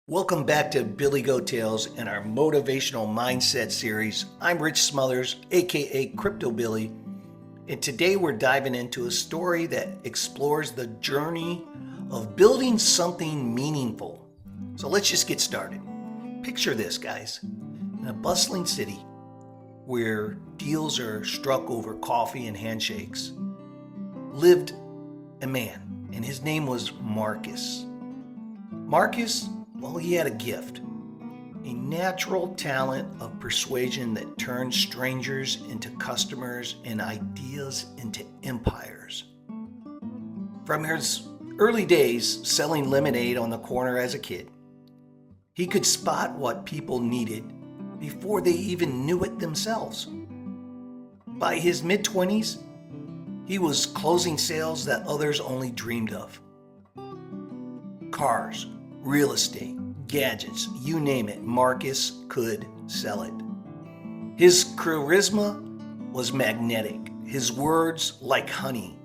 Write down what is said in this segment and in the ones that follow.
Welcome back to Billy Goat Tales and our Motivational Mindset Series. I'm Rich Smothers, aka CryptoBilly, and today we're diving into a story that explores the journey of building something meaningful. So let's just get started. Picture this, guys. In a bustling city where deals are struck over coffee and handshakes, lived a man, and his name was Marcus. Marcus, well, he had a gift, a natural talent of persuasion that turned strangers into customers and ideas into empires. From his early days selling lemonade on the corner as a kid, he could spot what people needed before they even knew it themselves. By his mid-20s, he was closing sales that others only dreamed of. Cars, real estate, gadgets, you name it, Marcus could sell it. His charisma was magnetic, his words like honey,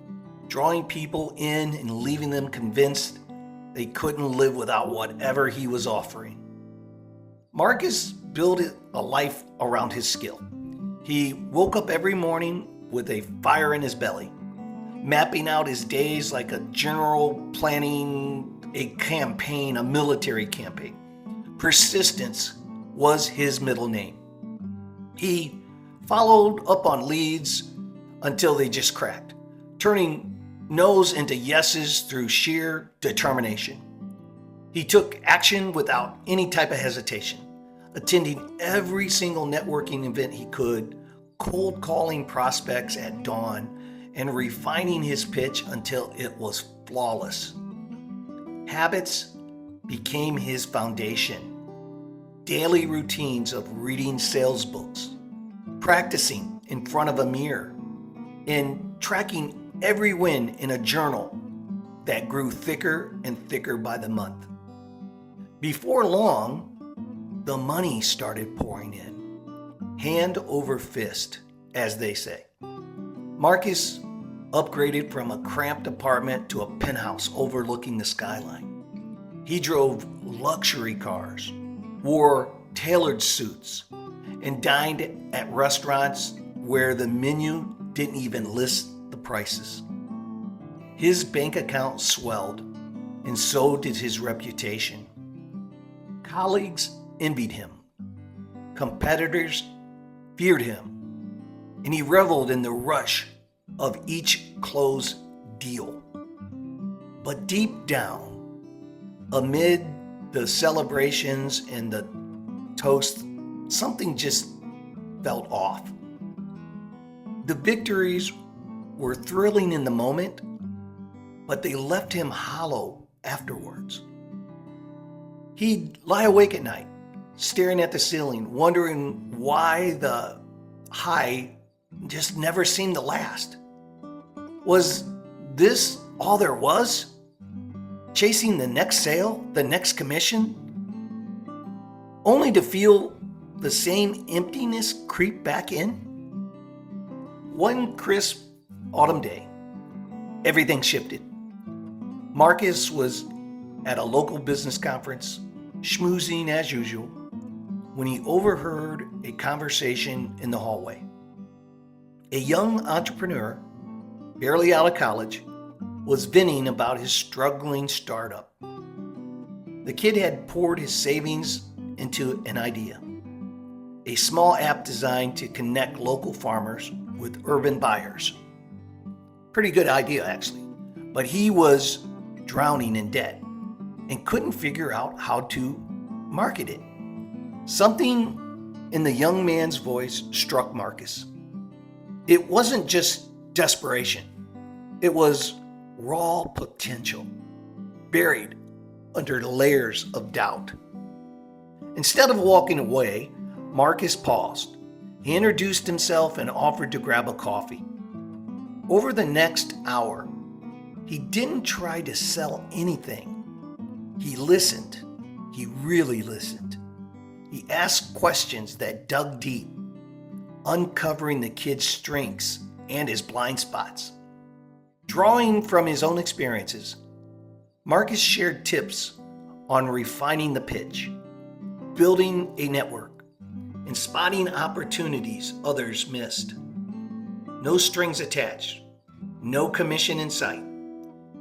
drawing people in and leaving them convinced they couldn't live without whatever he was offering. Marcus built a life around his skill. He woke up every morning with a fire in his belly, mapping out his days like a general planning a campaign, a military campaign. Persistence was his middle name. He followed up on leads until they just cracked, turning no's into yeses through sheer determination. He took action without any type of hesitation, attending every single networking event he could, cold calling prospects at dawn, and refining his pitch until it was flawless. Habits became his foundation. Daily routines of reading sales books, practicing in front of a mirror, and tracking every win in a journal that grew thicker and thicker by the month. Before long, the money started pouring in, hand over fist, as they say. Marcus upgraded from a cramped apartment to a penthouse overlooking the skyline. He drove luxury cars, wore tailored suits, and dined at restaurants where the menu didn't even list the prices. His bank account swelled, and so did his reputation. Colleagues envied him. Competitors feared him, and he reveled in the rush of each closed deal. But deep down, amid the celebrations and the toast, something just felt off. The victories were thrilling in the moment, but they left him hollow afterwards. He'd lie awake at night, staring at the ceiling, wondering why the high just never seemed to last. Was this all there was? Chasing the next sale, the next commission, only to feel the same emptiness creep back in? One crisp autumn day, everything shifted. Marcus was at a local business conference, schmoozing as usual, when he overheard a conversation in the hallway. A young entrepreneur, barely out of college, was venting about his struggling startup. The kid had poured his savings into an idea, a small app designed to connect local farmers with urban buyers. Pretty good idea, actually, but he was drowning in debt and couldn't figure out how to market it. Something in the young man's voice struck Marcus. It wasn't just desperation. It was raw potential, buried under layers of doubt. Instead of walking away, Marcus paused. He introduced himself and offered to grab a coffee. Over the next hour, he didn't try to sell anything. He listened. He really listened. He asked questions that dug deep, uncovering the kid's strengths and his blind spots. Drawing from his own experiences, Marcus shared tips on refining the pitch, building a network, and spotting opportunities others missed. No strings attached, no commission in sight,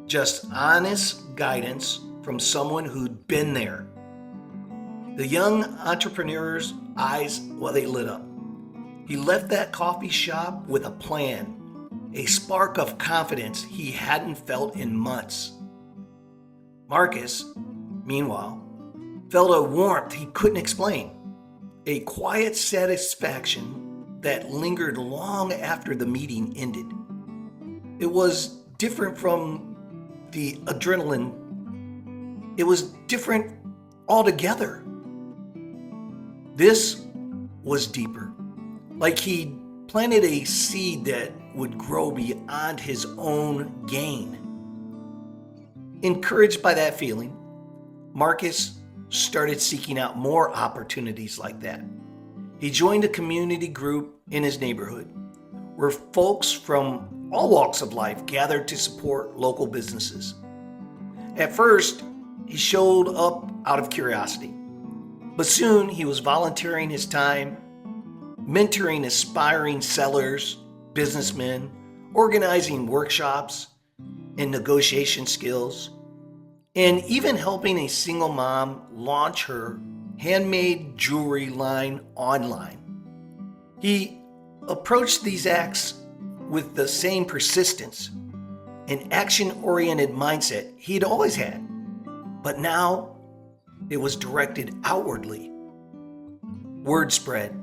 just honest guidance from someone who'd been there. The young entrepreneur's eyes, well, they lit up. He left that coffee shop with a plan, a spark of confidence he hadn't felt in months. Marcus, meanwhile, felt a warmth he couldn't explain, a quiet satisfaction that lingered long after the meeting ended. It was different from the adrenaline. It was different altogether. This was deeper, like he'd planted a seed that would grow beyond his own gain. Encouraged by that feeling, Marcus started seeking out more opportunities like that. He joined a community group in his neighborhood where folks from all walks of life gathered to support local businesses. At first, he showed up out of curiosity, but soon he was volunteering his time, mentoring aspiring sellers, businessmen, organizing workshops and negotiation skills, and even helping a single mom launch her handmade jewelry line online. He approached these acts with the same persistence and action-oriented mindset he'd always had, but now it was directed outwardly. Word spread.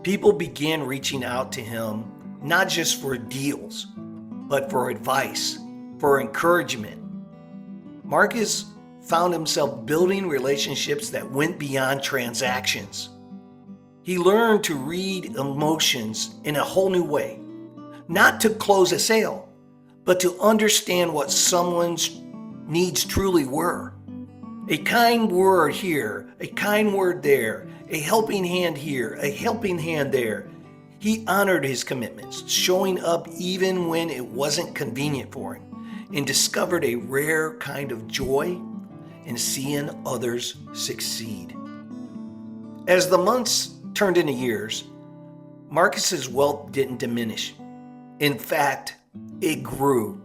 People began reaching out to him not just for deals, but for advice, for encouragement. Marcus found himself building relationships that went beyond transactions. He learned to read emotions in a whole new way, not to close a sale, but to understand what someone's needs truly were. A kind word here, a kind word there, a helping hand here, a helping hand there. He honored his commitments, showing up even when it wasn't convenient for him, and discovered a rare kind of joy in seeing others succeed. As the months turned into years, Marcus's wealth didn't diminish. In fact, it grew.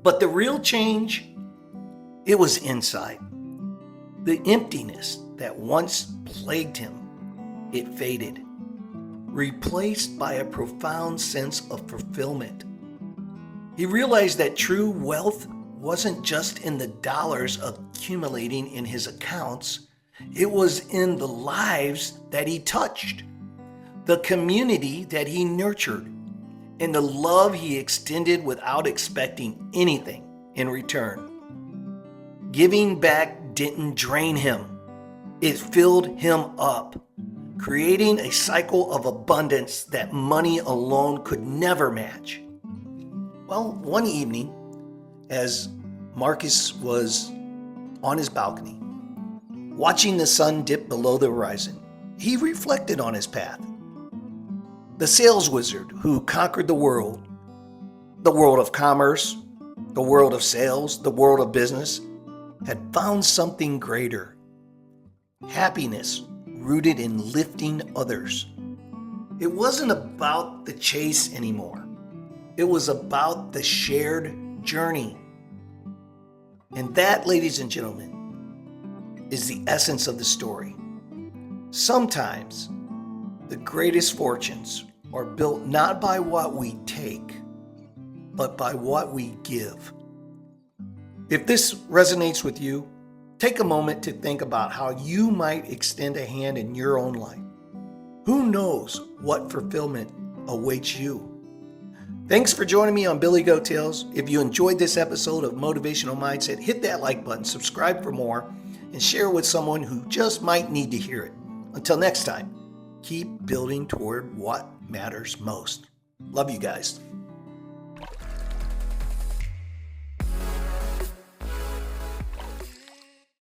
But the real change, it was inside. The emptiness that once plagued him, it faded, replaced by a profound sense of fulfillment. He realized that true wealth wasn't just in the dollars accumulating in his accounts, it was in the lives that he touched, the community that he nurtured, and the love he extended without expecting anything in return. Giving back didn't drain him. It filled him up, creating a cycle of abundance that money alone could never match. Well, one evening, as Marcus was on his balcony, watching the sun dip below the horizon, he reflected on his path. The sales wizard who conquered the world of commerce, the world of sales, the world of business, had found something greater. Happiness rooted in lifting others. It wasn't about the chase anymore. It was about the shared journey. And that, ladies and gentlemen, is the essence of the story. Sometimes the greatest fortunes are built not by what we take, but by what we give. If this resonates with you, take a moment to think about how you might extend a hand in your own life. Who knows what fulfillment awaits you? Thanks for joining me on Billy Goat Tales. If you enjoyed this episode of Motivational Mindset, hit that like button, subscribe for more, and share with someone who just might need to hear it. Until next time, keep building toward what matters most. Love you guys.